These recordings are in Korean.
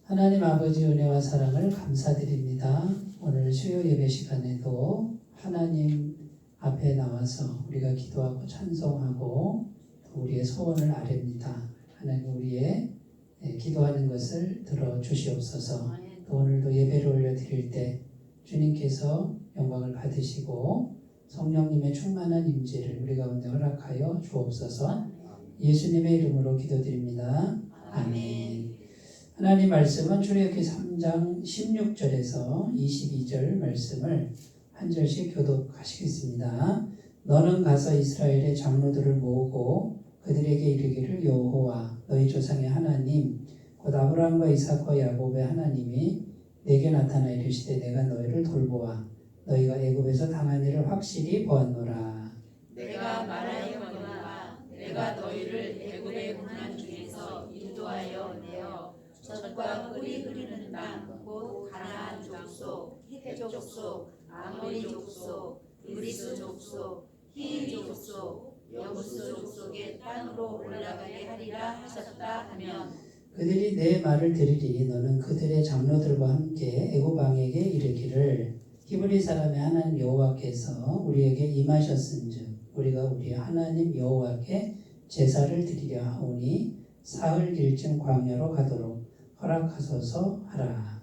하나님 아버지 은혜와 사랑을 감사드립니다. 오늘 수요 예배 시간에도 하나님 앞에 나와서 우리가 기도하고 찬송하고 또 우리의 소원을 아뢰입니다. 하나님 우리의 기도하는 것을 들어주시옵소서. 또 오늘도 예배를 올려드릴 때 주님께서 영광을 받으시고 성령님의 충만한 임재를 우리 가운데 허락하여 주옵소서. 예수님의 이름으로 기도드립니다. 아멘. 하나님 말씀은 출애굽기 3장 16절에서 22절 말씀을 한 절씩 교독하시겠습니다. 너는 가서 이스라엘의 장로들을 모으고 그들에게 이르기를 여호와 너희 조상의 하나님 곧 아브라함과 이삭과 야곱의 하나님이 내게 나타나 이르시되 내가 너희를 돌보아 너희가 애굽에서 당한 일을 확실히 보았노라. 내가 말하였거니와 내가 너희를 애굽의 고난 중에서 인도하여 내어 젖과 꿀이 흐르는 땅 곧 가나안 족속, 헷 족속, 아모리 족속, 브리스 족속, 히위 족속, 여부스 족속의 땅으로 올라가게 하리라 하셨다 하면 그들이 내 말을 들으리. 너는 그들의 장로들과 함께 애굽 왕에게 이르기를 히브리 사람의 하나님 여호와께서 우리에게 임하셨은즉 우리가 우리 하나님 여호와께 제사를 드리려 하오니 사흘 길쯤 광야로 가도록 허락하소서 하라.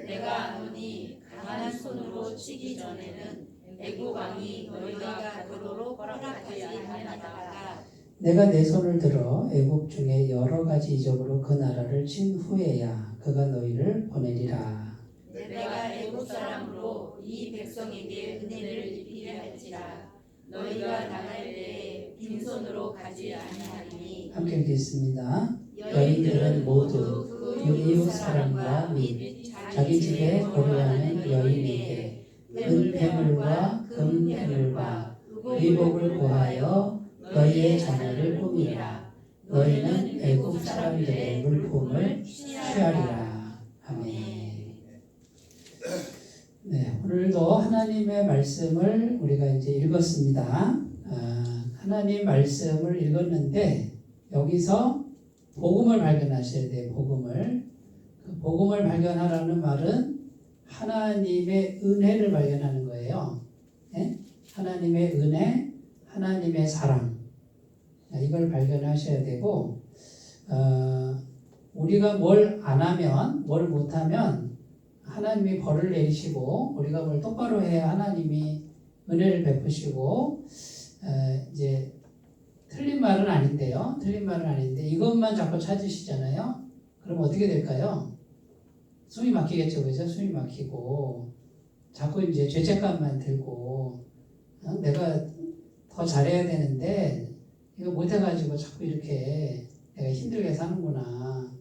내가 아노니 강한 손으로 치기 전에는 애굽 왕이 너희가 가도록 허락하지 아니하다가 내가 내 손을 들어 애굽 중에 여러 가지 이적으로 그 나라를 친 후에야 그가 너희를 보내리라. 내가 애굽 사람으로 이 백성에게 은혜를 입히려 할지라 너희가 나갈 때에 빈손으로 가지 아니하리니 함께 읽겠습니다. 여인들은 모두 그 이웃 사람과 및 자기 집에 거류하는 여인에게 은폐물과 금폐물과 의복을 구하여 너희의 자녀를 꾸미라. 너희는 애굽 사람들의 물품을 취하리라. 아멘. 네, 오늘도 하나님의 말씀을 우리가 이제 읽었습니다. 하나님 말씀을 읽었는데 여기서 복음을 발견하셔야 돼요. 복음을. 그 복음을 발견하라는 말은 하나님의 은혜를 발견하는 거예요. 네? 하나님의 은혜, 하나님의 사랑. 이걸 발견하셔야 되고 우리가 뭘 안 하면, 뭘 못하면 하나님이 벌을 내리시고 우리가 뭘 똑바로 해야 하나님이 은혜를 베푸시고 이제 틀린 말은 아닌데요. 틀린 말은 아닌데 이것만 자꾸 찾으시잖아요. 그럼 어떻게 될까요? 숨이 막히겠죠. 그죠? 숨이 막히고 자꾸 이제 죄책감만 들고 내가 더 잘해야 되는데 이거 못해가지고 자꾸 이렇게 내가 힘들게 사는구나.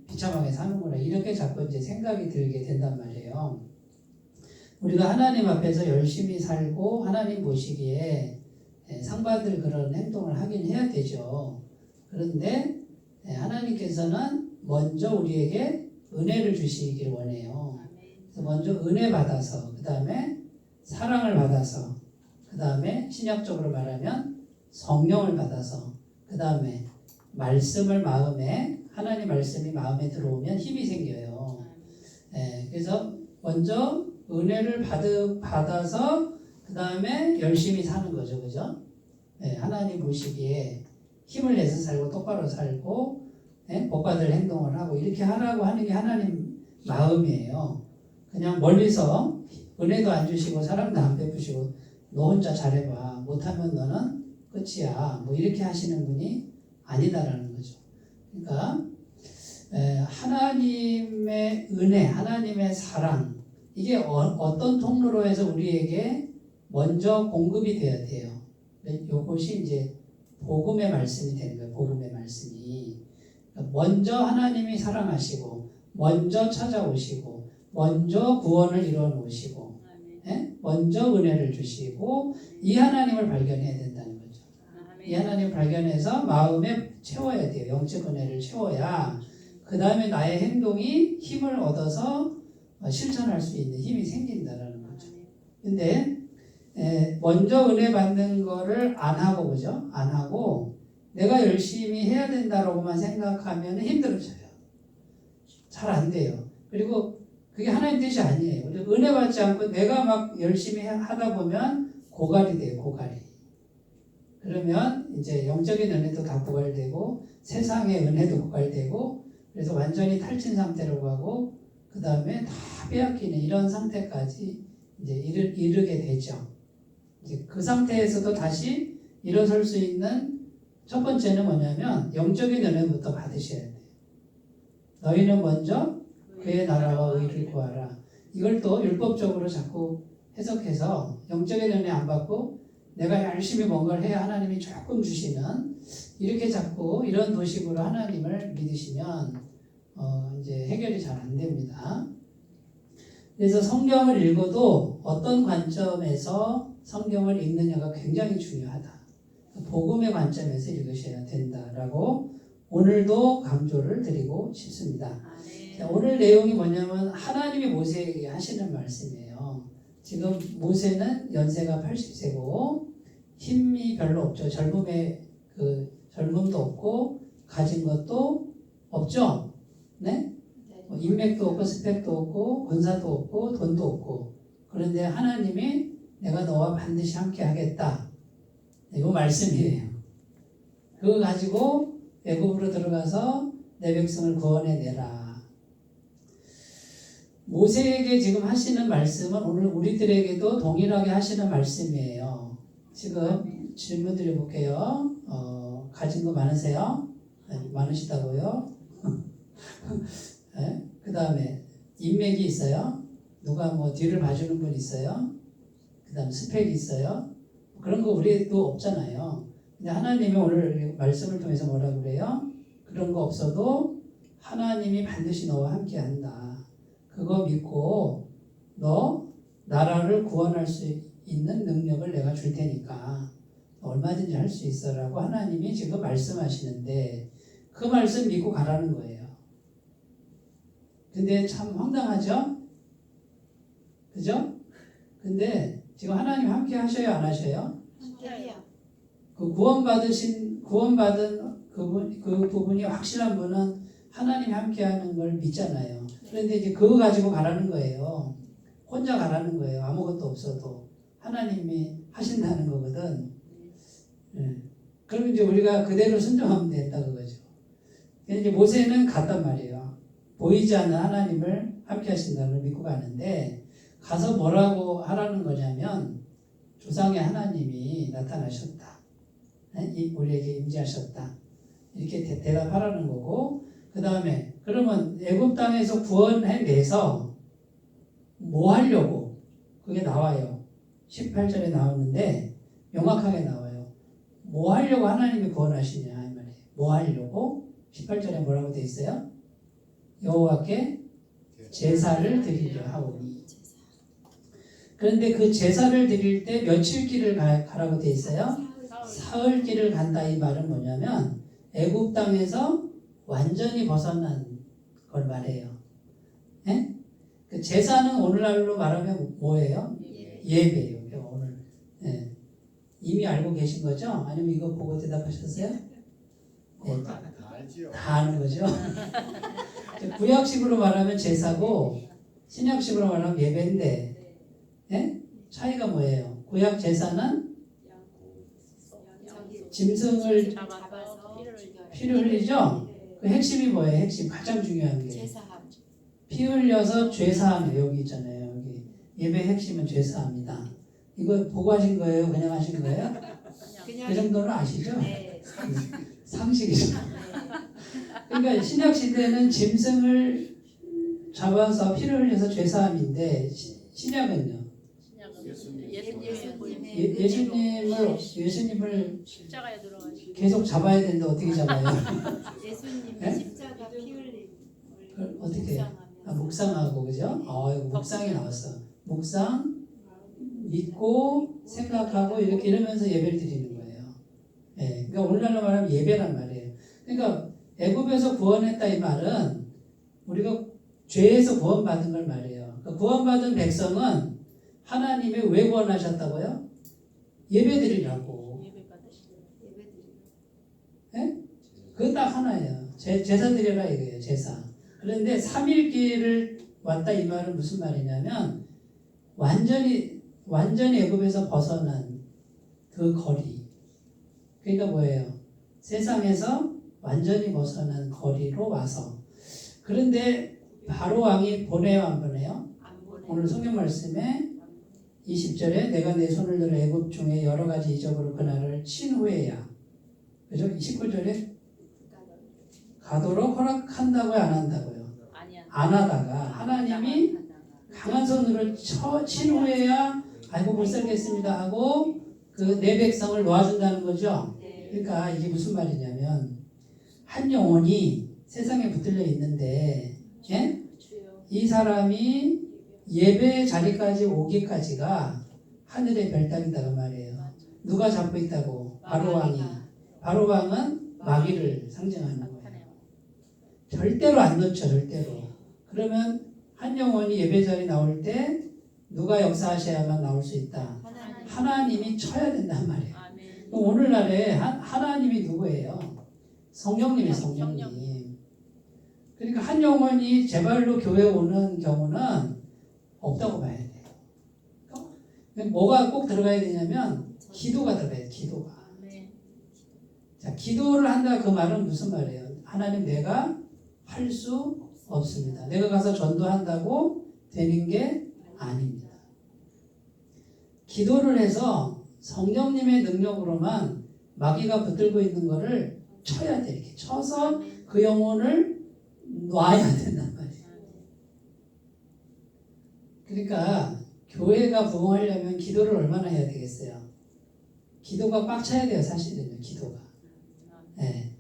비참하게 사는구나. 이렇게 자꾸 이제 생각이 들게 된단 말이에요. 우리가 하나님 앞에서 열심히 살고 하나님 보시기에 상 받을 그런 행동을 하긴 해야 되죠. 그런데 하나님께서는 먼저 우리에게 은혜를 주시길 원해요. 그래서 먼저 은혜 받아서 그 다음에 사랑을 받아서 그 다음에 신약적으로 말하면 성령을 받아서 그 다음에 말씀을 마음에 하나님 말씀이 마음에 들어오면 힘이 생겨요. 그래서 먼저 은혜를 받아서 그 다음에 열심히 사는 거죠. 그죠? 하나님 보시기에 힘을 내서 살고 똑바로 살고 복받을 행동을 하고 이렇게 하라고 하는 게 하나님 마음이에요. 그냥 멀리서 은혜도 안 주시고 사랑도 안 베푸시고 너 혼자 잘해봐. 못하면 너는 끝이야. 뭐 이렇게 하시는 분이 아니다라는 거죠. 그러니까 하나님의 은혜, 하나님의 사랑 이게 어떤 통로로 해서 우리에게 먼저 공급이 돼야 돼요. 이것이 이제 복음의 말씀이 되는 거예요. 복음의 말씀이 먼저 하나님이 사랑하시고 먼저 찾아오시고 먼저 구원을 이루어 놓으시고 먼저 은혜를 주시고 이 하나님을 발견해야 된다는 거죠. 이 하나님을 발견해서 마음에 채워야 돼요. 영적 은혜를 채워야 그 다음에 나의 행동이 힘을 얻어서 실천할 수 있는 힘이 생긴다라는 거죠. 근데 먼저 은혜 받는 거를 안 하고 그죠? 안 하고 내가 열심히 해야 된다라고만 생각하면 힘들어져요. 잘 안 돼요. 그리고 그게 하나님 뜻이 아니에요. 은혜 받지 않고 내가 막 열심히 하다 보면 고갈이 돼요. 고갈이. 그러면 이제 영적인 은혜도 다 고갈되고 세상의 은혜도 고갈되고 그래서 완전히 탈진 상태로 가고 그 다음에 다 빼앗기는 이런 상태까지 이제 이르게 되죠. 이제 그 상태에서도 다시 일어설 수 있는 첫 번째는 뭐냐면 영적인 은혜부터 받으셔야 돼요. 너희는 먼저 그의 나라와 의를 구하라. 이걸 또 율법적으로 자꾸 해석해서 영적인 은혜 안 받고 내가 열심히 뭔가를 해야 하나님이 조금 주시는 이렇게 자꾸 이런 도식으로 하나님을 믿으시면 이제 해결이 잘 안 됩니다. 그래서 성경을 읽어도 어떤 관점에서 성경을 읽느냐가 굉장히 중요하다. 복음의 관점에서 읽으셔야 된다라고 오늘도 강조를 드리고 싶습니다. 자, 오늘 내용이 뭐냐면 하나님이 모세에게 하시는 말씀이에요. 지금 모세는 연세가 80세고 힘이 별로 없죠. 젊음도 없고 가진 것도 없죠. 네? 인맥도 없고 스펙도 없고 권사도 없고 돈도 없고 그런데 하나님이 내가 너와 반드시 함께 하겠다. 이거 말씀이에요. 그거 가지고 애굽으로 들어가서 내 백성을 구원해 내라. 모세에게 지금 하시는 말씀은 오늘 우리들에게도 동일하게 하시는 말씀이에요. 지금 질문 드려볼게요. 가진 거 많으세요? 많으시다고요? 네? 그 다음에 인맥이 있어요? 누가 뭐 뒤를 봐주는 분 있어요? 그 다음 스펙이 있어요? 그런 거 우리도 없잖아요. 근데 하나님이 오늘 말씀을 통해서 뭐라 그래요? 그런 거 없어도 하나님이 반드시 너와 함께 한다. 그거 믿고 너 나라를 구원할 수 있는 능력을 내가 줄 테니까 얼마든지 할 수 있어라고 하나님이 지금 말씀하시는데 그 말씀 믿고 가라는 거예요. 근데 참 황당하죠? 그죠? 근데 지금 하나님 함께 하셔요, 안 하셔요? 그 구원받은 그 부분이 확실한 분은 하나님 함께 하는 걸 믿잖아요. 그런데 이제 그거 가지고 가라는 거예요. 혼자 가라는 거예요. 아무것도 없어도. 하나님이 하신다는 거거든. 네. 그럼 이제 우리가 그대로 순종하면 된다 그거죠. 이제 모세는 갔단 말이에요. 보이지 않는 하나님을 함께 하신다는 걸 믿고 가는데 가서 뭐라고 하라는 거냐면 조상의 하나님이 나타나셨다. 우리에게 임재하셨다. 이렇게 대답하라는 거고 그 다음에 그러면 애굽 땅에서 구원해내서 뭐 하려고? 그게 나와요. 18절에 나오는데 명확하게 나와요. 뭐 하려고 하나님이 구원하시냐 이 말이에요. 뭐 하려고? 18절에 뭐라고 돼 있어요? 여호와께 제사를 드리려 하오니. 그런데 그 제사를 드릴 때 며칠 길을 가라고 돼 있어요? 사흘 길을 간다. 이 말은 뭐냐면 애굽 땅에서 완전히 벗어난 걸 말해요. 네? 그 제사는 오늘날로 말하면 뭐예요? 예배예요. 오늘. 네. 이미 알고 계신 거죠? 아니면 이거 보고 대답하셨어요? 네. 다 알지요. 다 아는 거죠? 구약식으로 말하면 제사고 신약식으로 말하면 예배인데 네? 차이가 뭐예요? 구약 제사는 짐승을 피를 흘리죠? 그 핵심이 뭐예요? 핵심 가장 중요한 게 피 흘려서 죄사함. 여기 있잖아요. 여기 예배 핵심은 죄사함이다. 이거 보고 하신 거예요? 그냥 하신 거예요? 그 정도는 아시죠? 네. 상식이죠. 그러니까 신약 시대는 짐승을 잡아서 피를 흘려서 죄사함인데 신약은요? 예수님을 십자가에 들어가시고 계속 잡아야 되는데 어떻게 잡아요? 예수님이 네? 십자가 피 흘림을 어떻게 해요? 묵상하고 그죠? 이거 묵상이 나왔어. 묵상, 믿고, 생각하고 이렇게 이러면서 예배를 드리는 거예요. 예, 그러니까 오늘날로 말하면 예배란 말이에요. 그러니까 애굽에서 구원했다 이 말은 우리가 죄에서 구원받은 걸 말해요. 그러니까 구원받은 백성은 하나님이 왜 구원하셨다고요? 예배 드리라고. 예? 그거 딱 하나예요. 제사 드려라 이거예요. 제사. 그런데 3일기를 왔다 이 말은 무슨 말이냐면 완전히 애굽에서 벗어난 그 거리. 그러니까 뭐예요? 세상에서 완전히 벗어난 거리로 와서. 그런데 바로 왕이 보내요, 안 보내요? 오늘 성경 말씀에 20절에 내가 내 손을 들어 애굽 중에 여러 가지 이적으로 그 나라를 친 후에야. 그죠? 19절에 가도록 허락한다고요, 안 한다고요? 안 하다가 하나님이 강한 손으로 친 후에야 아이고 못 살겠습니다 하고 그 내 백성을 놓아준다는 거죠. 그러니까 이게 무슨 말이냐면 한 영혼이 세상에 붙들려 있는데 예? 이 사람이 예배 자리까지 오기까지가 하늘의 별따기다 그 말이에요. 누가 잡고 있다고? 바로 왕이. 바로 왕은 마귀를 상징하는 거예요. 절대로 안 놓쳐, 절대로. 그러면 한 영혼이 예배 자리 나올 때 누가 역사하셔야만 나올 수 있다. 하나님이 쳐야 된단 말이에요. 그럼 오늘날에 하나님이 누구예요? 성령님이 성령님. 그러니까 한 영혼이 제발로 교회 오는 경우는 없다고 봐야 돼요. 뭐가 꼭 들어가야 되냐면 기도가 들어가야 돼요. 기도가. 자, 기도를 한다 그 말은 무슨 말이에요? 하나님 내가 할 수 없습니다. 내가 가서 전도한다고 되는 게 아닙니다. 기도를 해서 성령님의 능력으로만 마귀가 붙들고 있는 거를 쳐야 돼. 이렇게 쳐서 그 영혼을 놔야 된단 말이에요. 그러니까 교회가 부흥하려면 기도를 얼마나 해야 되겠어요? 기도가 꽉 차야 돼요, 사실은요, 기도가. 네.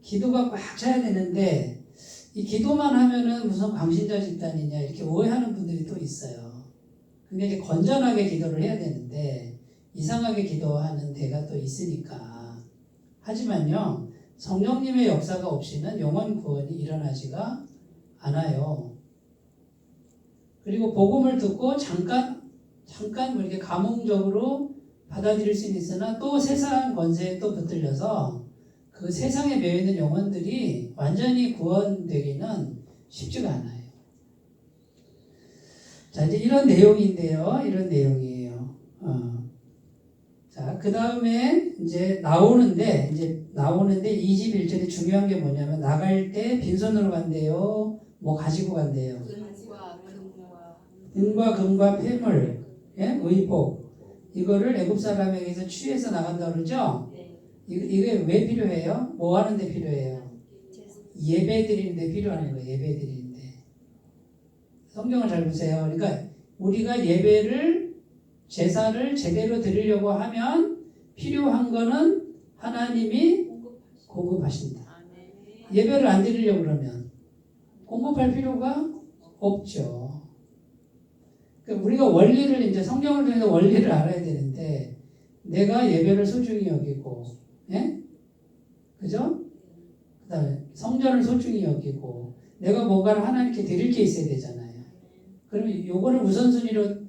기도가 꽉 차야 되는데, 이 기도만 하면은 무슨 광신자 집단이냐, 이렇게 오해하는 분들이 또 있어요. 근데 이제 건전하게 기도를 해야 되는데, 이상하게 기도하는 데가 또 있으니까. 하지만요, 성령님의 역사가 없이는 영혼 구원이 일어나지가 않아요. 그리고 복음을 듣고 잠깐 뭐 이렇게 감흥적으로 받아들일 수는 있으나 또 세상 권세에 또 붙들려서 그 세상에 매여 있는 영혼들이 완전히 구원되기는 쉽지가 않아요. 자, 이제 이런 내용인데요. 이런 내용이에요. 자, 그 다음에 이제 나오는데 21절에 중요한 게 뭐냐면 나갈 때 빈손으로 간대요. 뭐 가지고 간대요. 은과 금과 폐물, 예? 의복. 이거를 애굽 사람에게서 취해서 나간다 그러죠? 이게 왜 필요해요? 뭐 하는데 필요해요? 예배 드리는데 필요한 거예요. 예배 드리는데. 성경을 잘 보세요. 그러니까 우리가 예배를 제사를 제대로 드리려고 하면 필요한 거는 하나님이 공급하신다. 예배를 안 드리려고 그러면 공급할 필요가 없죠. 그러니까 우리가 원리를 이제 성경을 통해서 원리를 알아야 되는데 내가 예배를 소중히 여기고, 예? 그죠? 그다음에 성전을 소중히 여기고 내가 뭔가를 하나님께 드릴 게 있어야 되잖아요. 그러면 요거를 우선순위로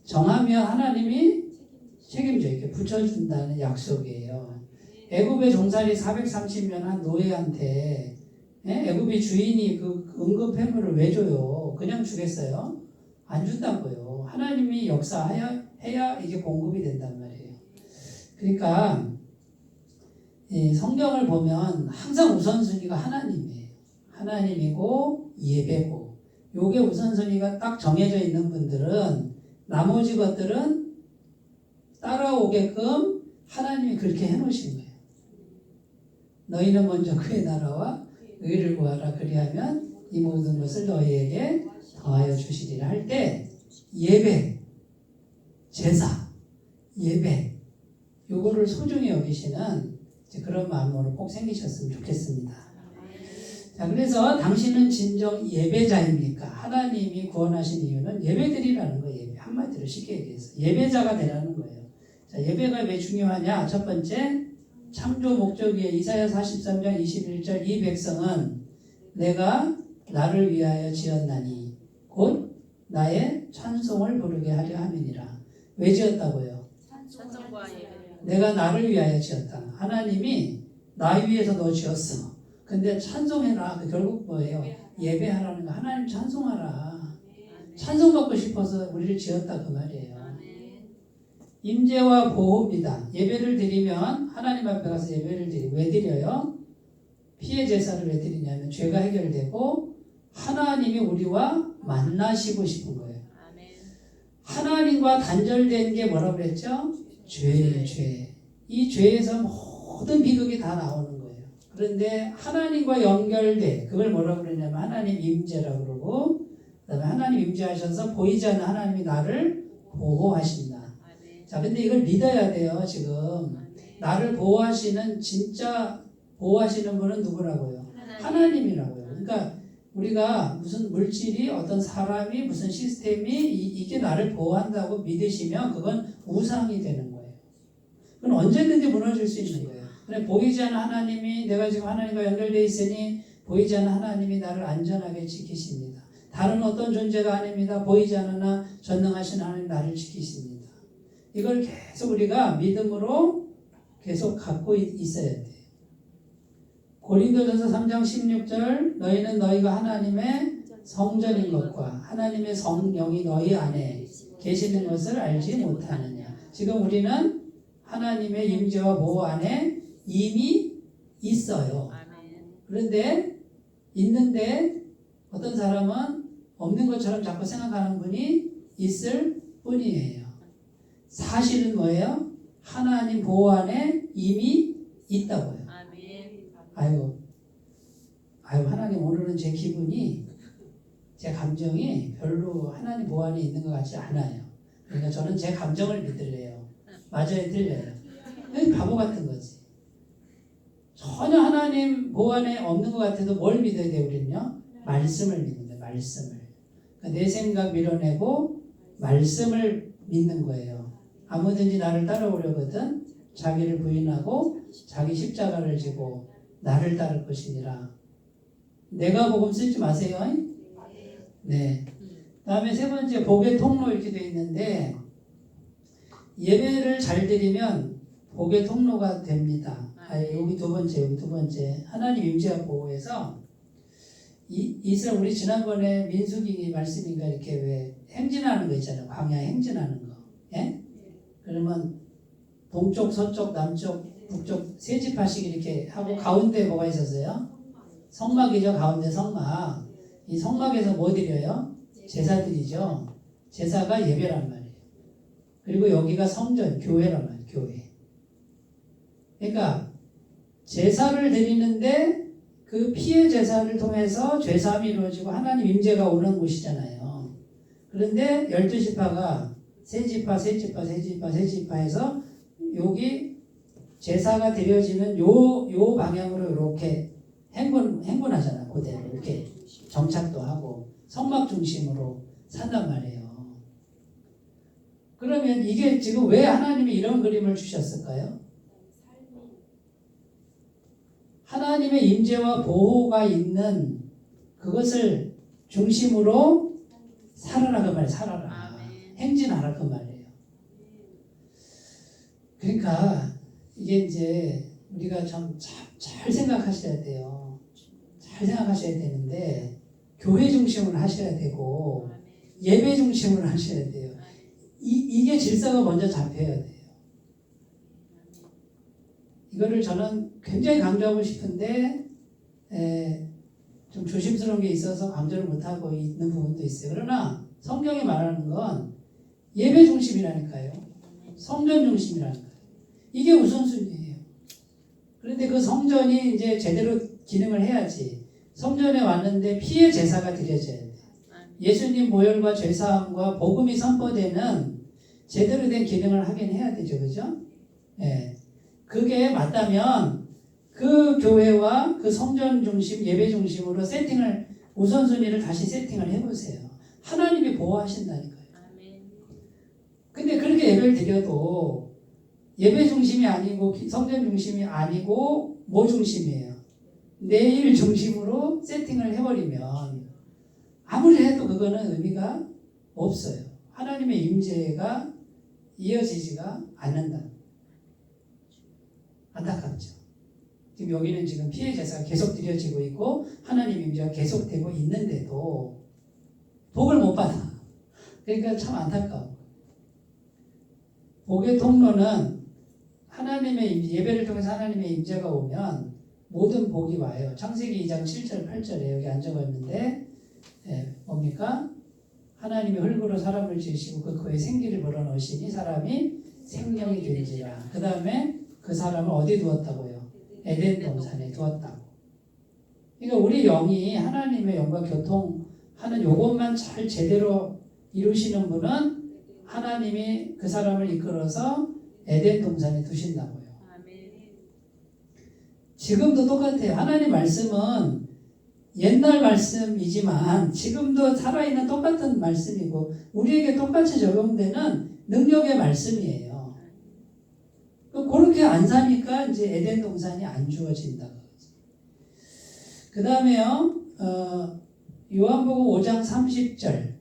정하면 하나님이 책임져 이렇게 붙여준다는 약속이에요. 애굽의 종살이 430년 한 노예한테 애굽의 주인이 그 응급 폐물을 왜 줘요? 그냥 주겠어요? 안 준다고요. 하나님이 역사해야 이게 공급이 된단 말이에요. 그러니까 이 성경을 보면 항상 우선순위가 하나님이에요. 하나님이고 예배고 요게 우선순위가 딱 정해져 있는 분들은 나머지 것들은 따라오게끔 하나님이 그렇게 해놓으신 거예요. 너희는 먼저 그의 나라와 의를 구하라 그리하면 이 모든 것을 너희에게 더하여 주시리라 할 때 예배, 제사, 예배 요거를 소중히 여기시는 그런 마음으로 꼭 생기셨으면 좋겠습니다. 자, 그래서 당신은 진정 예배자입니까? 하나님이 구원하신 이유는 예배드리라는 거예요. 예배. 한마디로 쉽게 얘기해서 예배자가 되라는 거예요. 자, 예배가 왜 중요하냐? 첫 번째, 창조 목적이에요. 이사야 43장 21절 이 백성은 내가 나를 위하여 지었나니 곧 나의 찬송을 부르게 하려 함이니라. 왜 지었다고요? 내가 나를 위하여 지었다. 하나님이 나 위해서 너 지었어. 근데 찬송해라. 그 결국 뭐예요? 예배하라는 거. 하나님 찬송하라. 찬송받고 싶어서 우리를 지었다 그 말이에요. 임재와 보호입니다. 예배를 드리면 하나님 앞에 가서 예배를 드리고 왜 드려요? 피해 제사를 왜 드리냐면 죄가 해결되고 하나님이 우리와 만나시고 싶은 거예요. 하나님과 단절된 게 뭐라고 그랬죠? 죄예요, 죄. 이 죄에서 모든 비극이 다 나오는 거예요. 그런데 하나님과 연결돼 그걸 뭐라고 그러냐면 하나님 임재라고 그러고 그다음에 하나님 임재하셔서 보이지 않는 하나님이 나를 보호하신다. 자, 근데 이걸 믿어야 돼요. 지금 나를 보호하시는 진짜 보호하시는 분은 누구라고요? 하나님이라고요. 그러니까 우리가 무슨 물질이 어떤 사람이 무슨 시스템이 이게 나를 보호한다고 믿으시면 그건 우상이 되는 거예요. 그건 언제든지 무너질 수 있는 거예요. 그래, 보이지 않는 하나님이 내가 지금 하나님과 연결되어 있으니 보이지 않는 하나님이 나를 안전하게 지키십니다. 다른 어떤 존재가 아닙니다. 보이지 않으나 전능하신 하나님 나를 지키십니다. 이걸 계속 우리가 믿음으로 계속 갖고 있어야 돼요. 고린도전서 3장 16절 너희는 너희가 하나님의 성전인 것과 하나님의 성령이 너희 안에 계시는 것을 알지 못하느냐. 지금 우리는 하나님의 임재와 보호 안에 이미 있어요. 그런데 있는데 어떤 사람은 없는 것처럼 자꾸 생각하는 분이 있을 뿐이에요. 사실은 뭐예요? 하나님 보호 안에 이미 있다고요. 아유 하나님 오늘은 제 기분이 제 감정이 별로 하나님 보호 안에 있는 것 같지 않아요. 그러니까 저는 제 감정을 믿을래요. 맞아요, 틀려요. 바보 같은 거지. 전혀 하나님 보호 안에 없는 것 같아도 뭘 믿어야 돼요, 우리는요? 말씀을 믿는 거예요, 말씀을. 그러니까 내 생각 밀어내고 말씀을 믿는 거예요. 아무든지 나를 따라오려거든 자기를 부인하고 자기 십자가를 지고 나를 따를 것이니라. 내가 복음 쓰지 마세요. 네. 다음에 세 번째 복의 통로 이렇게 되어 있는데 예배를 잘 드리면 복의 통로가 됩니다. 여기 두 번째 하나님 임재와 보호에서 이스라엘 우리 지난번에 민수기 말씀인가 이렇게 왜 행진하는 거 있잖아요. 광야 행진하는 거. 예? 그러면 동쪽, 서쪽, 남쪽, 북쪽 세 지파씩 이렇게 하고 가운데 뭐가 있었어요? 성막이죠. 가운데 성막. 이 성막에서 뭐 드려요? 제사 드리죠. 제사가 예배란 말이에요. 그리고 여기가 성전, 교회란 말이에요. 교회. 그러니까 제사를 드리는데 그 피해 제사를 통해서 죄사함이 이루어지고 하나님 임재가 오는 곳이잖아요. 그런데 12지파가 세 지파에서 여기 제사가 드려지는 요 방향으로 이렇게 행군하잖아요. 그대로 이렇게 정착도 하고 성막 중심으로 산단 말이에요. 그러면 이게 지금 왜 하나님이 이런 그림을 주셨을까요? 하나님의 임재와 보호가 있는 그것을 중심으로 살아라 그 말이에요. 살아라. 행진하라 그 말이에요. 그러니까 이게 이제 우리가 참 잘 생각하셔야 돼요. 잘 생각하셔야 되는데 교회 중심으로 하셔야 되고 예배 중심으로 하셔야 돼요. 이게 질서가 먼저 잡혀야 돼요. 이거를 저는 굉장히 강조하고 싶은데 좀 조심스러운 게 있어서 강조를 못하고 있는 부분도 있어요. 그러나 성경이 말하는 건 예배 중심이라니까요. 성전 중심이라니까요. 이게 우선순위예요. 그런데 그 성전이 이제 제대로 기능을 해야지. 성전에 왔는데 피해 제사가 드려져야 돼. 예수님 보혈과 죄사함과 복음이 선포되는 제대로 된 기능을 하긴 해야 되죠. 그죠? 예. 그게 맞다면 그 교회와 그 성전 중심, 예배 중심으로 우선순위를 다시 세팅을 해보세요. 하나님이 보호하신다니까요. 근데 그렇게 예배를 드려도 예배 중심이 아니고 성전 중심이 아니고 뭐 중심이에요? 내일 중심으로 세팅을 해버리면 아무리 해도 그거는 의미가 없어요. 하나님의 임재가 이어지지가 않는다. 안타깝죠. 지금 여기는 지금 피해 제사가 계속 드려지고 있고 하나님 임재가 계속되고 있는데도 복을 못 받아. 그러니까 참 안타까워. 복의 통로는 하나님의 예배를 통해서 하나님의 임재가 오면 모든 복이 와요. 창세기 2장 7절 8절에 여기 안 적었는데 뭡니까? 하나님이 흙으로 사람을 지으시고 그 코에 생기를 불어넣으시니 사람이 생명이 된지라. 그 다음에 그 사람을 어디 두었다고요? 에덴 동산에 두었다고. 그러니까 우리 영이 하나님의 영과 교통하는 요것만 잘 제대로 이루시는 분은 하나님이 그 사람을 이끌어서 에덴 동산에 두신다고요. 지금도 똑같아요. 하나님 말씀은 옛날 말씀이지만 지금도 살아있는 똑같은 말씀이고 우리에게 똑같이 적용되는 능력의 말씀이에요. 그렇게 안 사니까 이제 에덴 동산이 안 주어진다. 그 다음에요, 요한복음 5장 30절.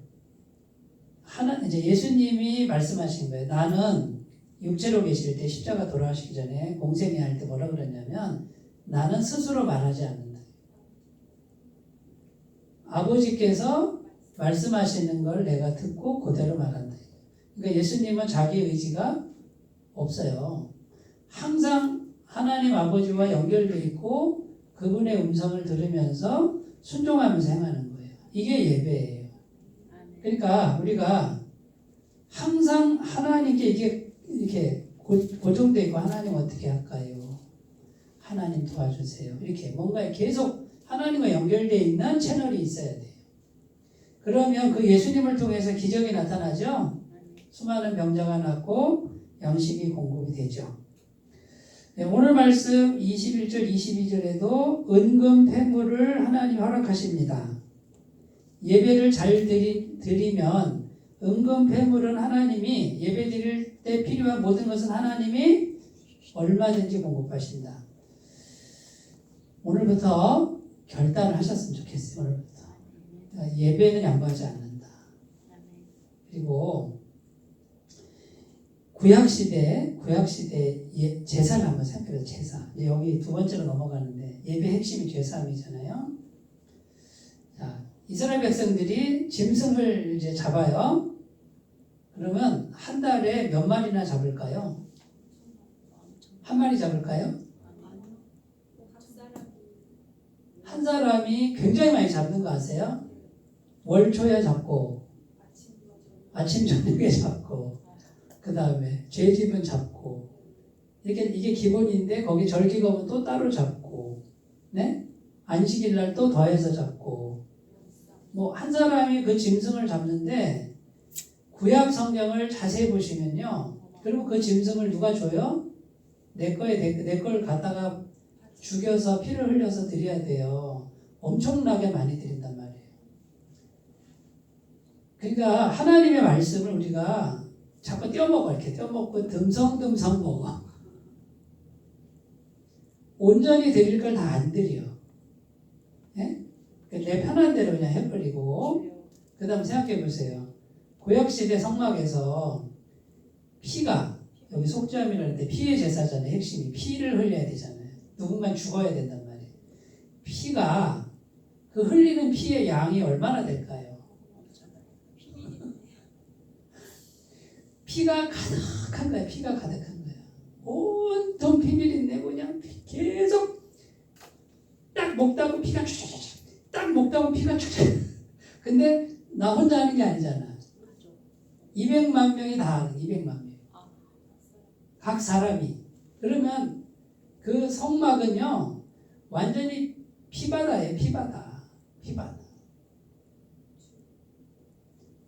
이제 예수님이 말씀하신 거예요. 나는 육체로 계실 때 십자가 돌아가시기 전에 공생애 할 때 뭐라 그랬냐면 나는 스스로 말하지 않는다. 아버지께서 말씀하시는 걸 내가 듣고 그대로 말한다. 그러니까 예수님은 자기 의지가 없어요. 항상 하나님 아버지와 연결되어 있고 그분의 음성을 들으면서 순종하면서 행하는 거예요. 이게 예배예요. 그러니까 우리가 항상 하나님께 이게 이렇게 고정되어 있고 하나님 어떻게 할까요? 하나님 도와주세요. 이렇게 뭔가 계속 하나님과 연결되어 있는 채널이 있어야 돼요. 그러면 그 예수님을 통해서 기적이 나타나죠. 수많은 병자가 낫고 양식이 공급이 되죠. 네, 오늘 말씀 21절 22절에도 은금 폐물을 하나님 허락하십니다. 예배를 잘 드리면 은금 폐물은 하나님이 예배 드릴 때 필요한 모든 것은 하나님이 얼마든지 공급하신다. 오늘부터 결단을 하셨으면 좋겠어요. 오늘부터 예배는 양보하지 않는다. 그리고 구약시대 제사를 한번 생각해보세요. 제사. 여기 두 번째로 넘어가는데 예배 핵심이 제사함이잖아요. 자, 이스라엘 백성들이 짐승을 이제 잡아요. 그러면 한 달에 몇 마리나 잡을까요? 한 마리 잡을까요? 한 사람이 굉장히 많이 잡는 거 아세요? 월초에 잡고 아침 저녁에 잡고 그 다음에 죄집은 잡고 이게 기본인데 거기 절기검은 또 따로 잡고 네? 안식일 날 또 더해서 잡고 뭐 한 사람이 그 짐승을 잡는데 구약 성경을 자세히 보시면요. 그리고 그 짐승을 누가 줘요? 내 걸 갖다가 죽여서 피를 흘려서 드려야 돼요. 엄청나게 많이 드린단 말이에요. 그러니까 하나님의 말씀을 우리가 자꾸 떼어먹어. 이렇게 떼어먹고 듬성듬성 먹어. 온전히 드릴 걸 다 안 드려. 네? 내 편한 대로 그냥 해버리고 그 다음 생각해 보세요. 구약시대 성막에서 피가 여기 속죄함이라는 데 피의 제사잖아요. 핵심이 피를 흘려야 되잖아요. 누군가 죽어야 된단 말이에요. 피가 그 흘리는 피의 양이 얼마나 될까요? 피가 가득한 거야. 피가 가득한 거야. 온통 피밀인데 그냥 계속 딱 먹다고 피가 쫙쫙쫙 딱 먹다고 피가 쫙쫙. 근데 나 혼자 하는 게 아니잖아. 200만 명이 다 하는 200만 명. 각 사람이. 그러면 그 성막은요 완전히 피바다예요. 피바다.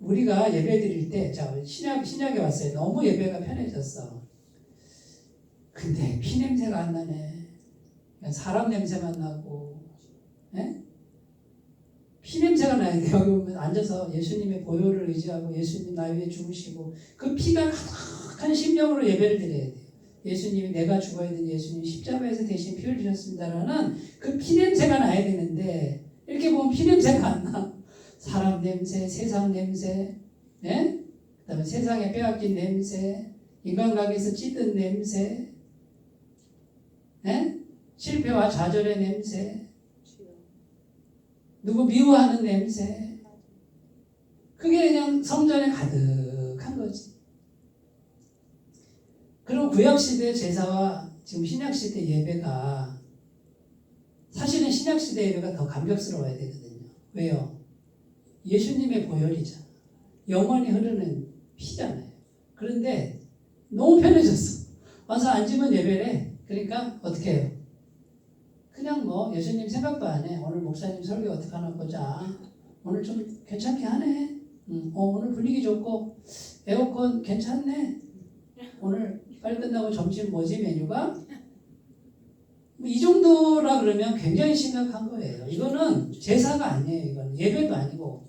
우리가 예배 드릴 때, 자, 신약에 왔어요. 너무 예배가 편해졌어. 근데 피 냄새가 안 나네. 사람 냄새만 나고, 네? 피 냄새가 나야 돼. 여기 오면 앉아서 예수님의 보혈을 의지하고 예수님 나 위에 죽으시고 그 피가 가득한 심령으로 예배를 드려야 돼요. 예수님이 내가 죽어야 되는 예수님이 십자가에서 대신 피 흘리셨습니다라는 그 피 냄새가 나야 되는데 이렇게 보면 피 냄새가 안 나. 사람 냄새, 세상 냄새, 네? 그 다음에 세상에 빼앗긴 냄새, 인간관계에서 찌든 냄새, 네? 실패와 좌절의 냄새, 누구 미워하는 냄새, 그게 그냥 성전에 가득한 거지. 그리고 구약시대 제사와 지금 신약시대 예배가, 사실은 신약시대 예배가 더 감격스러워야 되거든요. 왜요? 예수님의 보혈이잖아. 영원히 흐르는 피잖아요. 그런데 너무 편해졌어. 와서 앉으면 예배래. 그러니까 어떻게 해요? 그냥 뭐 예수님 생각도 안 해. 오늘 목사님 설교 어떻게 하나 보자. 오늘 좀 괜찮게 하네. 오늘 분위기 좋고 에어컨 괜찮네. 오늘 빨리 끝나고 점심 뭐지 메뉴가? 이 정도라 그러면 굉장히 심각한 거예요. 이거는 제사가 아니에요. 이거는 예배도 아니고.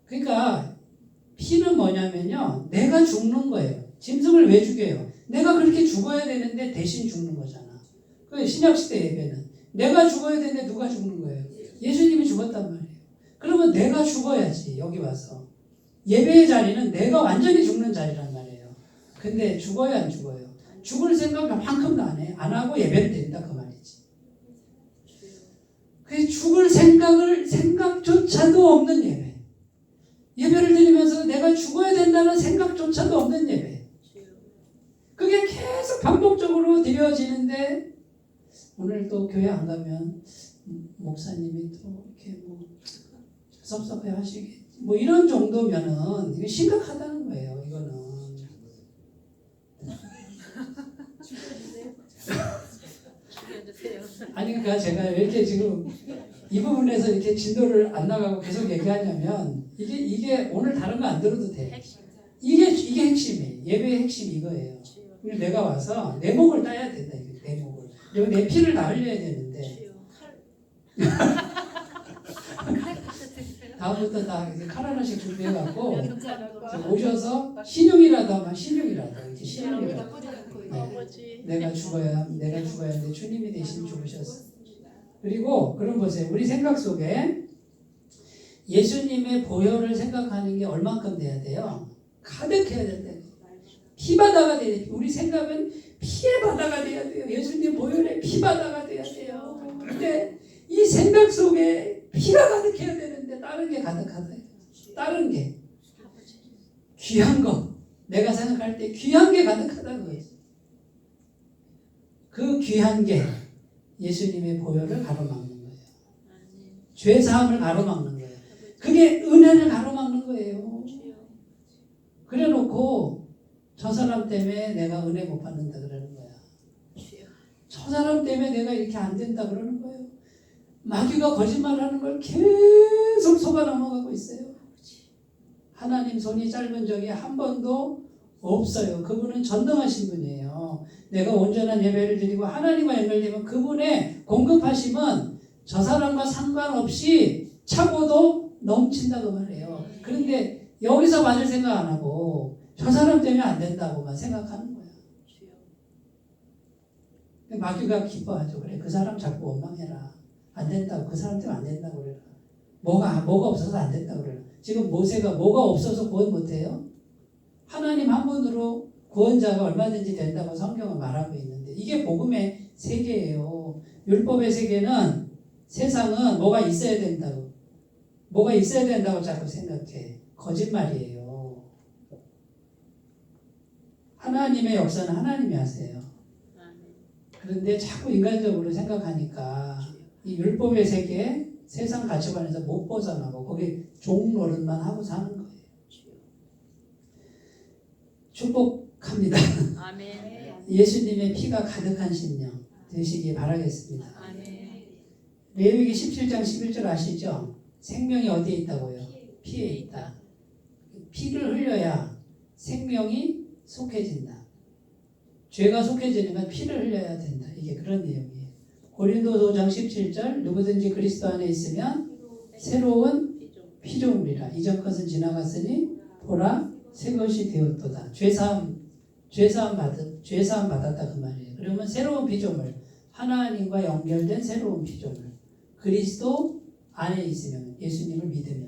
그러니까 피는 뭐냐면요, 내가 죽는 거예요. 짐승을 왜 죽여요? 내가 그렇게 죽어야 되는데 대신 죽는 거잖아. 그 신약시대 예배는 내가 죽어야 되는데 누가 죽는 거예요? 예수님이 죽었단 말이에요. 그러면 내가 죽어야지. 여기 와서 예배의 자리는 내가 완전히 죽는 자리란 말이에요. 근데 죽어야 안 죽어요? 죽을 생각만큼도 안 해. 안 하고 예배를 드린다 그 말이지. 그 죽을 생각조차도 없는 예배. 예배를 드리면서 내가 죽어야 된다는 생각조차도 없는 예배. 그게 계속 반복적으로 드려지는데, 오늘 또 교회 안 가면 목사님이 또 이렇게 뭐 섭섭해 하시겠지. 뭐 이런 정도면은 이게 심각하다는 거예요. 이거는. 아니 그러니까 제가 왜 이렇게 지금 이 부분에서 이렇게 진도를 안 나가고 계속 얘기하냐면 이게 오늘 다른 거 안 들어도 돼. 이게 핵심이에요. 예배의 핵심이 이거예요. 내가 와서 내 목을 따야 된다. 내 목을. 그리고 내 피를 다 흘려야 되는데. 다음부터 다 칼 하나씩 준비해갖고 오셔서 신용이라도 하면 신용이라도 이렇게 신용이라도. 네. 내가 죽어야 하는데 주님이 대신 죽으셨어. 그리고 그런 보세요. 우리 생각 속에 예수님의 보혈을 생각하는 게 얼만큼 돼야 돼요? 가득해야 된다. 피바다가 돼야 돼요. 우리 생각은 피의 바다가 돼야 돼요. 예수님 보혈의 피바다가 돼야 돼요. 근데 이 생각 속에 피가 가득해야 되는데 다른 게 가득하다. 다른 게 귀한 거. 내가 생각할 때 귀한 게 가득하다는 거예요. 그 귀한 게 예수님의 보혈을 가로막는 거예요. 죄 사함을 가로막는 거예요. 그게 은혜를 가로막는 거예요. 그래 놓고 저 사람 때문에 내가 은혜 못 받는다 그러는 거야. 저 사람 때문에 내가 이렇게 안 된다 그러는 거예요. 마귀가 거짓말하는 걸 계속 속아 넘어가고 있어요. 하나님 손이 짧은 적이 한 번도 없어요. 그분은 전능하신 분이에요. 내가 온전한 예배를 드리고 하나님과 연결되면 그분의 공급하심은 저 사람과 상관없이 차고도 넘친다고 말해요. 그런데 여기서 받을 생각 안 하고 저 사람 때문에 안 된다고만 생각하는 거야. 마귀가 기뻐하죠. 그래, 그 사람 자꾸 원망해라. 안 된다고. 그 사람 때문에 안 된다고 그래라. 뭐가 없어서 안 된다고 그래라. 지금 모세가 뭐가 없어서 구원 못해요? 하나님 한 분으로 구원자가 얼마든지 된다고 성경은 말하고 있는데 이게 복음의 세계예요. 율법의 세계는 세상은 뭐가 있어야 된다고 자꾸 생각해. 거짓말이에요. 하나님의 역사는 하나님이 하세요. 그런데 자꾸 인간적으로 생각하니까 이 율법의 세계, 세상 가치관에서 못 벗어나고 거기 종 노릇만 하고 사는 거예요. 축복합니다. 아멘. 예수님의 피가 가득한 심령 되시기 바라겠습니다. 아멘. 레위기 17장 11절 아시죠? 생명이 어디에 있다고요? 피에 있다. 피를 흘려야 생명이 속해진다. 죄가 속해지는 건 피를 흘려야 된다. 이게 그런 내용이에요. 고린도서 5장 17절 누구든지 그리스도 안에 있으면 새로운 피조물이라. 이전 것은 지나갔으니 보라 새 것이 되었도다. 죄사함 받았다 그 말이에요. 그러면 새로운 피조물, 하나님과 연결된 새로운 피조물, 그리스도 안에 있으면, 예수님을 믿으면.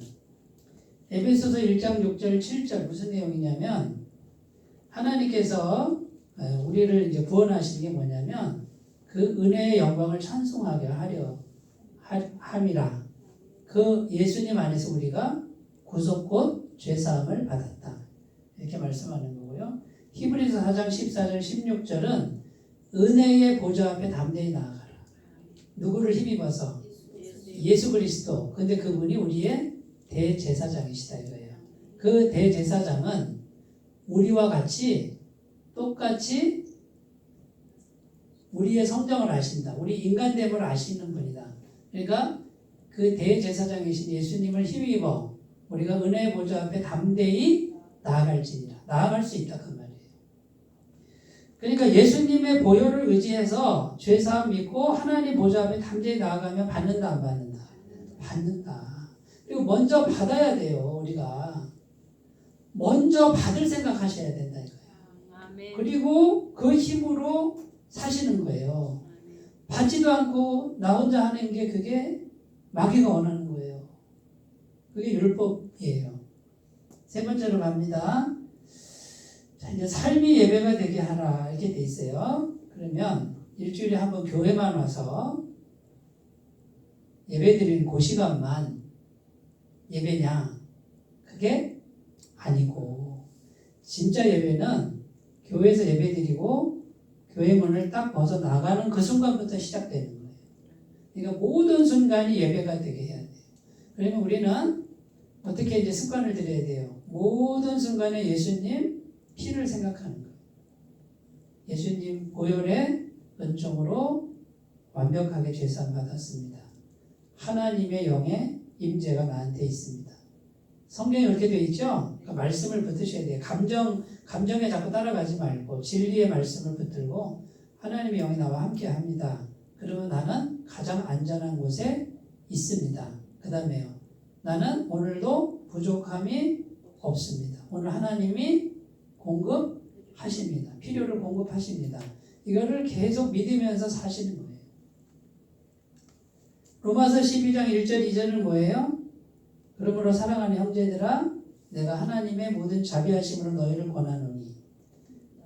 에베소서 1장 6절 7절 무슨 내용이냐면 하나님께서 우리를 이제 구원하신 게 뭐냐면 그 은혜의 영광을 찬송하게 하려 함이라. 그 예수님 안에서 우리가 구속 곧 죄사함을 받았다. 이렇게 말씀하는 거고요. 히브리서 4장 14절 16절은 은혜의 보좌 앞에 담대히 나아가라. 누구를 힘입어서? 예수 그리스도. 근데 그분이 우리의 대제사장이시다 이거예요. 그 대제사장은 우리와 같이 똑같이 우리의 성정을 아신다. 우리 인간됨을 아시는 분이다. 그러니까 그 대제사장이신 예수님을 힘입어 우리가 은혜의 보좌 앞에 담대히 나아갈지니라. 나아갈 수 있다 그 말이에요. 그러니까 예수님의 보혈을 의지해서 죄사함 믿고 하나님 보좌 앞에 담대히 나아가면 받는다 안 받는다? 받는다. 그리고 먼저 받아야 돼요. 우리가 먼저 받을 생각하셔야 된다 이거예요. 그리고 그 힘으로 사시는 거예요. 받지도 않고 나 혼자 하는 게 그게 마귀가 원하는 거예요. 그게 율법이에요. 세 번째로 갑니다. 자, 이제 삶이 예배가 되게 하라 이렇게 돼 있어요. 그러면 일주일에 한 번 교회만 와서 예배 드리는 그 시간만 예배냐? 그게 아니고 진짜 예배는 교회에서 예배 드리고 교회 문을 딱 벗어 나가는 그 순간부터 시작되는 거예요. 그러니까 모든 순간이 예배가 되게 해야 돼요. 그러면 우리는 어떻게 이제 습관을 들여야 돼요? 모든 순간에 예수님 피를 생각하는 거예요. 예수님 보혈의 은총으로 완벽하게 죄사함 받았습니다. 하나님의 영의 임재가 나한테 있습니다. 성경에 이렇게 되어 있죠? 그러니까 말씀을 붙으셔야 돼요. 감정에 자꾸 따라가지 말고 진리의 말씀을 붙들고 하나님의 영이 나와 함께 합니다. 그러면 나는 가장 안전한 곳에 있습니다. 그 다음에요. 나는 오늘도 부족함이 없습니다. 오늘 하나님이 공급하십니다. 필요를 공급하십니다. 이거를 계속 믿으면서 사시는 거예요. 로마서 12장 1절 2절은 뭐예요? 그러므로 사랑하는 형제들아 내가 하나님의 모든 자비하심으로 너희를 권하노니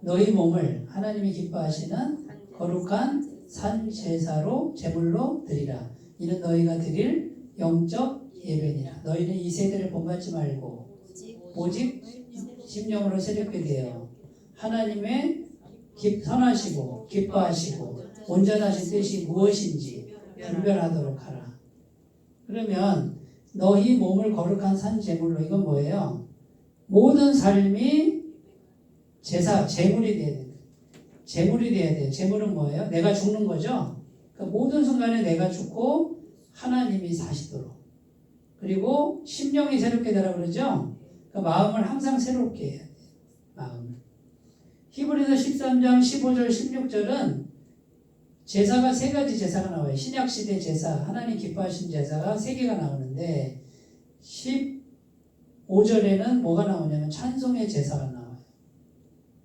너희 몸을 하나님이 기뻐하시는 거룩한 산 제사로 제물로 드리라. 이는 너희가 드릴 영적 예배니라. 너희는 이 세대를 본받지 말고 오직 심령으로 새롭게 되어 하나님의 선하시고 기뻐하시고 온전하신 뜻이 무엇인지 분별하도록 하라. 그러면 너희 몸을 거룩한 산 제물로, 이건 뭐예요? 모든 삶이 제물이 돼야 돼요. 제물이 돼야 돼요. 제물은 뭐예요? 내가 죽는 거죠? 그러니까 모든 순간에 내가 죽고 하나님이 사시도록. 그리고 심령이 새롭게 되라 그러죠? 그러니까 마음을 항상 새롭게 해야 돼요. 마음을. 히브리서 13장 15절 16절은 제사가 세 가지 제사가 나와요. 신약시대 제사, 하나님 기뻐하신 제사가 세 개가 나오는데 15절에는 뭐가 나오냐면 찬송의 제사가 나와요.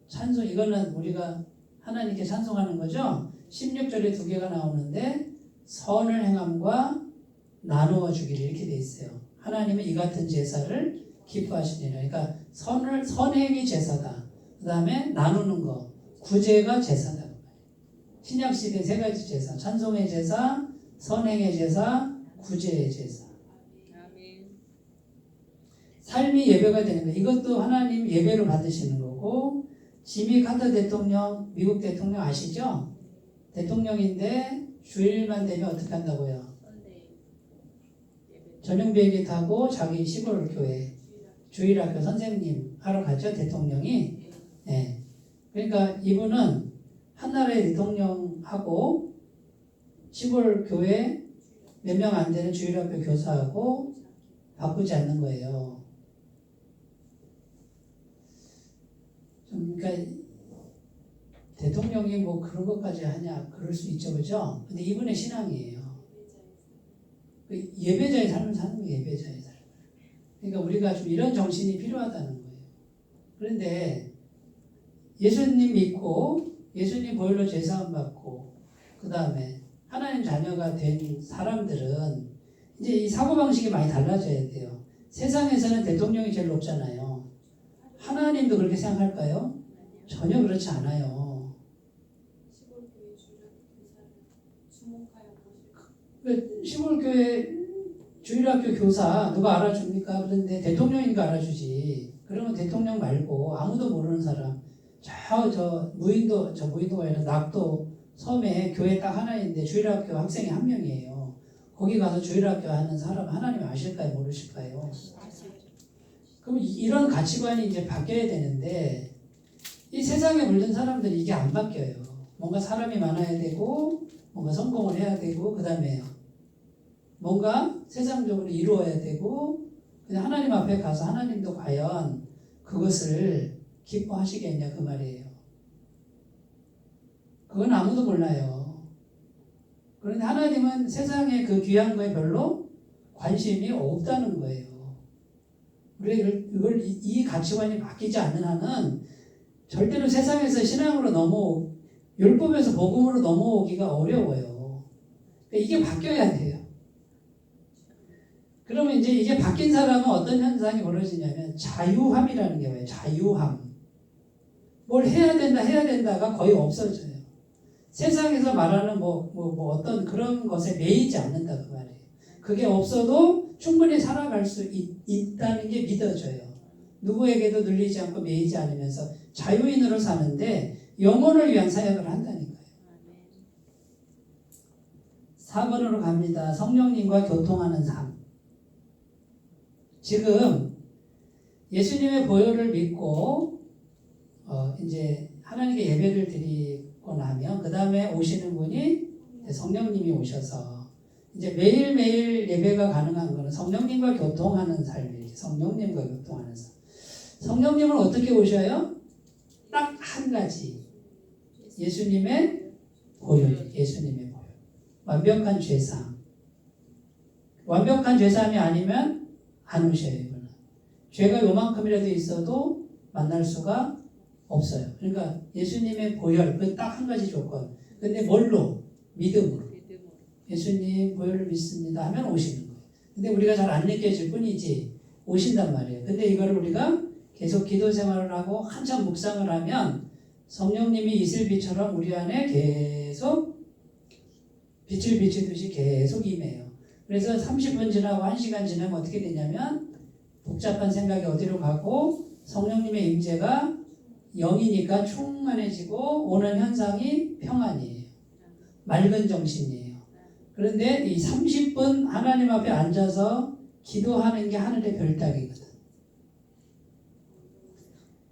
찬송, 이거는 우리가 하나님께 찬송하는 거죠. 16절에 두 개가 나오는데 선을 행함과 나누어 주기를 이렇게 돼 있어요. 하나님은 이 같은 제사를 기뻐하시니라. 그러니까 선행이 제사다. 그 다음에 나누는 거, 구제가 제사다. 신약시대 세 가지 제사, 찬송의 제사, 선행의 제사, 구제의 제사. 삶이 예배가 되는 거예요. 이것도 하나님 예배로 받으시는 거고, 지미 카터 대통령, 미국 대통령 아시죠? 대통령인데 주일만 되면 어떻게 한다고요? 전용 비행기 타고 자기 시골 교회, 주일학교 선생님 하러 가죠, 대통령이. 네. 그러니까 이분은 한 나라의 대통령하고 시골 교회 몇 명 안 되는 주일학교 교사하고 바꾸지 않는 거예요. 그러니까 대통령이 뭐 그런 것까지 하냐, 그럴 수 있죠, 그죠? 근데 이분의 신앙이에요. 예배자의 삶을 사는 거예요, 예배자의 삶. 그러니까 우리가 좀 이런 정신이 필요하다는 거예요. 그런데 예수님 믿고 예수님 보혈로 죄사함 받고 그 다음에 하나님 자녀가 된 사람들은 이제 이 사고방식이 많이 달라져야 돼요. 세상에서는 대통령이 제일 높잖아요. 하나님도 그렇게 생각할까요? 전혀 그렇지 않아요. 시골교회 주일학교 교사 누가 알아줍니까? 그런데 대통령이니까 알아주지. 그러면 대통령 말고 아무도 모르는 사람 저 무인도가 아니라 낙도 섬에 교회 딱 하나 있는데 주일학교 학생이 한 명이에요. 거기 가서 주일학교 하는 사람 하나님 아실까요? 모르실까요? 그럼 이런 가치관이 이제 바뀌어야 되는데 이 세상에 물든 사람들이 이게 안 바뀌어요. 뭔가 사람이 많아야 되고 뭔가 성공을 해야 되고 그 다음에요. 뭔가 세상적으로 이루어야 되고 그냥 하나님 앞에 가서 하나님도 과연 그것을 기뻐하시겠냐 그 말이에요. 그건 아무도 몰라요. 그런데 하나님은 세상에 그 귀한 거에 별로 관심이 없다는 거예요. 우리가 이 가치관이 바뀌지 않는 한은 절대로 세상에서 신앙으로 율법에서 복음으로 넘어오기가 어려워요. 그러니까 이게 바뀌어야 돼요. 그러면 이제 이게 바뀐 사람은 어떤 현상이 벌어지냐면 자유함이라는 게 뭐예요? 자유함. 뭘 해야 된다가 거의 없어져요. 세상에서 말하는 어떤 그런 것에 매이지 않는다 그 말이에요. 그게 없어도 충분히 살아갈 수 있다는 게 믿어져요. 누구에게도 눌리지 않고 매이지 않으면서 자유인으로 사는데 영혼을 위한 사역을 한다니까요. 4번으로 갑니다. 성령님과 교통하는 삶. 지금 예수님의 보혈을 믿고 이제 하나님께 예배를 드리고 나면 그 다음에 오시는 분이 성령님이 오셔서 이제 매일매일 예배가 가능한 것은 성령님과 교통하는 삶이에요. 성령님과 교통하는 삶. 성령님은 어떻게 오셔요? 딱 한 가지. 예수님의 보혈. 완벽한 죄사함. 완벽한 죄사함이 아니면 안 오셔요. 이거는. 죄가 요만큼이라도 있어도 만날 수가 없어요. 그러니까 예수님의 보혈, 그 딱 한 가지 조건. 근데 뭘로? 믿음으로. 예수님 보혈을 믿습니다 하면 오시는 거예요. 근데 우리가 잘 안 느껴질 뿐이지 오신단 말이에요. 근데 이거를 우리가 계속 기도 생활을 하고 한참 묵상을 하면 성령님이 이슬비처럼 우리 안에 계속 빛을 비추듯이 계속 임해요. 그래서 30분 지나고 1시간 지나면 어떻게 되냐면 복잡한 생각이 어디로 가고 성령님의 임재가 영이니까 충만해지고 오는 현상이 평안이에요. 맑은 정신이에요. 그런데 이 30분 하나님 앞에 앉아서 기도하는 게 하늘의 별따기거든.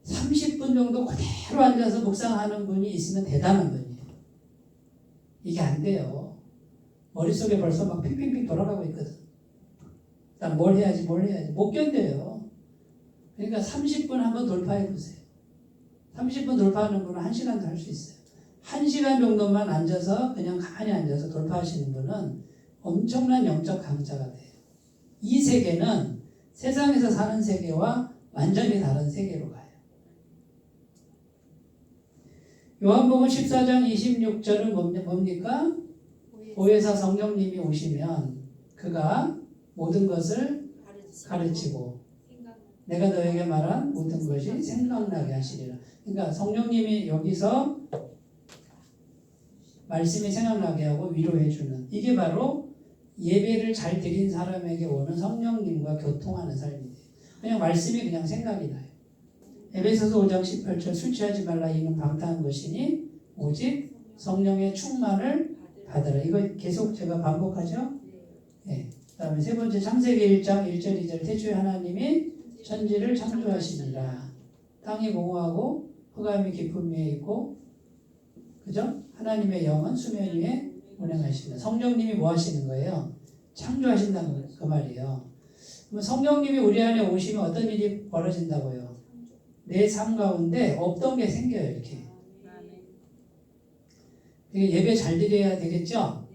30분 정도 그대로 앉아서 묵상하는 분이 있으면 대단한 분이에요. 이게 안 돼요. 머릿속에 벌써 막 핑핑핑 돌아가고 있거든. 난 뭘 해야지 못 견뎌요. 그러니까 30분 한번 돌파해 보세요. 30분 돌파하는 분은 1시간도 할 수 있어요. 1시간 정도만 앉아서 그냥 가만히 앉아서 돌파하시는 분은 엄청난 영적 강자가 돼요. 이 세계는 세상에서 사는 세계와 완전히 다른 세계로 가요. 요한복음 14장 26절은 뭡니까? 보혜사 성령님이 오시면 그가 모든 것을 가르치고 내가 너에게 말한 모든 것이 생각나게 하시리라. 그러니까 성령님이 여기서 말씀이 생각나게 하고 위로해 주는, 이게 바로 예배를 잘 드린 사람에게 오는 성령님과 교통하는 삶이에요. 그냥 말씀이 그냥 생각이 나요. 에베소서 5장 18절 술 취하지 말라 이는 방탕한 것이니 오직 성령의 충만을 받으라. 이거 계속 제가 반복하죠. 네. 그다음에 세 번째 창세기 1장 1절 2절 태초에 하나님이 천지를 창조하시니라. 땅이 공허하고 흑암이 깊음 위에 있고, 그죠? 하나님의 영은 수면 위에 운행하십니다. 성령님이 뭐 하시는 거예요? 창조하신다는 그 말이에요. 그럼 성령님이 우리 안에 오시면 어떤 일이 벌어진다고요? 내 삶 가운데 없던 게 생겨요. 이렇게. 예배 잘 드려야 되겠죠?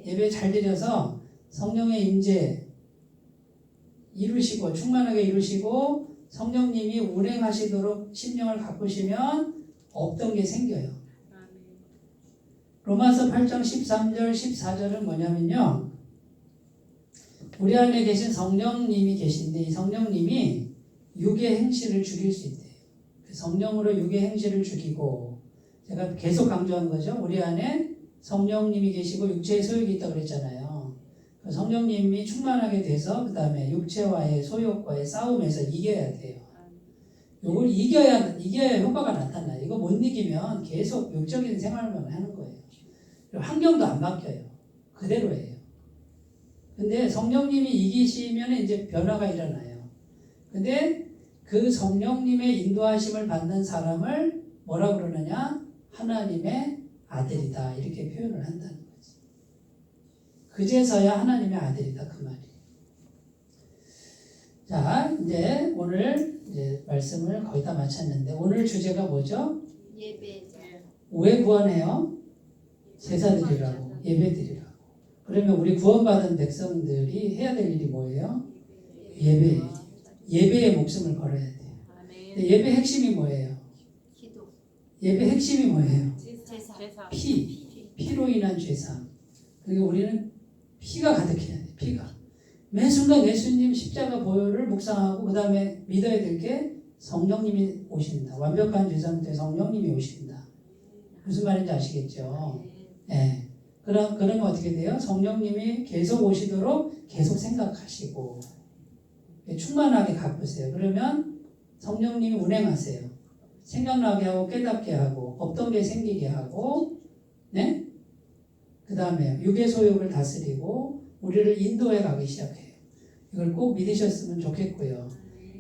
예배 잘 드려서 성령의 임재 이루시고 충만하게 이루시고 성령님이 운행하시도록 심령을 가꾸시면 없던 게 생겨요. 로마서 8장 13절 14절은 뭐냐면요, 우리 안에 계신 성령님이 계신데 이 성령님이 육의 행실을 죽일 수 있대요. 성령으로 육의 행실을 죽이고, 제가 계속 강조한 거죠. 우리 안에 성령님이 계시고 육체의 소욕이 있다고 그랬잖아요. 성령님이 충만하게 돼서 그 다음에 육체와의 소욕과의 싸움에서 이겨야 돼요. 이걸 이겨야 효과가 나타나요. 이거 못 이기면 계속 육적인 생활만 하는 거예요. 환경도 안 바뀌어요. 그대로예요. 근데 성령님이 이기시면 이제 변화가 일어나요. 근데 그 성령님의 인도하심을 받는 사람을 뭐라 그러느냐? 하나님의 아들이다. 이렇게 표현을 한다는 거지. 그제서야 하나님의 아들이다. 그 말이에요. 자, 이제 오늘 이제 말씀을 거의 다 마쳤는데 오늘 주제가 뭐죠? 예배자. 왜 구원해요? 제사드리라고, 예배드리라고. 그러면 우리 구원받은 백성들이 해야 될 일이 뭐예요? 예배예요. 예배에 목숨을 걸어야 돼요. 근데 예배 핵심이 뭐예요? 기도. 예배 핵심이 뭐예요? 제사. 피로 인한 죄사함. 그러니까 우리는 피가 가득해야 돼. 피가. 매 순간 예수님 십자가 보혈을 묵상하고 그 다음에 믿어야 될 게 성령님이 오신다. 완벽한 죄 상태 성령님이 오신다. 무슨 말인지 아시겠죠? 네. 그러면 어떻게 돼요? 성령님이 계속 오시도록 계속 생각하시고 충만하게 갚으세요. 그러면 성령님이 운행하세요. 생각나게 하고 깨닫게 하고 없던 게 생기게 하고 네? 그 다음에 육의 소욕을 다스리고 우리를 인도해 가기 시작해요. 이걸 꼭 믿으셨으면 좋겠고요.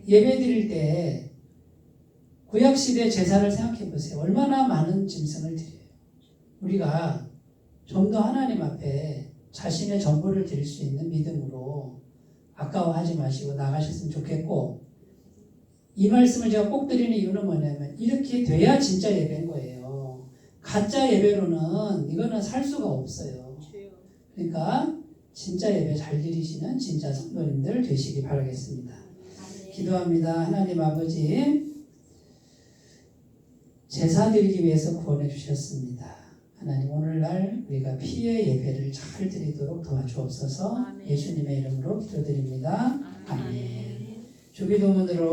예배 드릴 때 구약시대 제사를 생각해 보세요. 얼마나 많은 짐승을 드려요. 우리가 좀 더 하나님 앞에 자신의 전부를 드릴 수 있는 믿음으로 아까워하지 마시고 나가셨으면 좋겠고 이 말씀을 제가 꼭 드리는 이유는 뭐냐면 이렇게 돼야 진짜 예배인 거예요. 가짜 예배로는 이거는 살 수가 없어요. 그러니까 진짜 예배 잘 드리시는 진짜 성도님들 되시기 바라겠습니다. 기도합니다. 하나님 아버지 제사 드리기 위해서 구원해 주셨습니다. 하나님 오늘날 우리가 피의 예배를 잘 드리도록 도와주옵소서. 예수님의 이름으로 기도드립니다. 아멘. 주기도문으로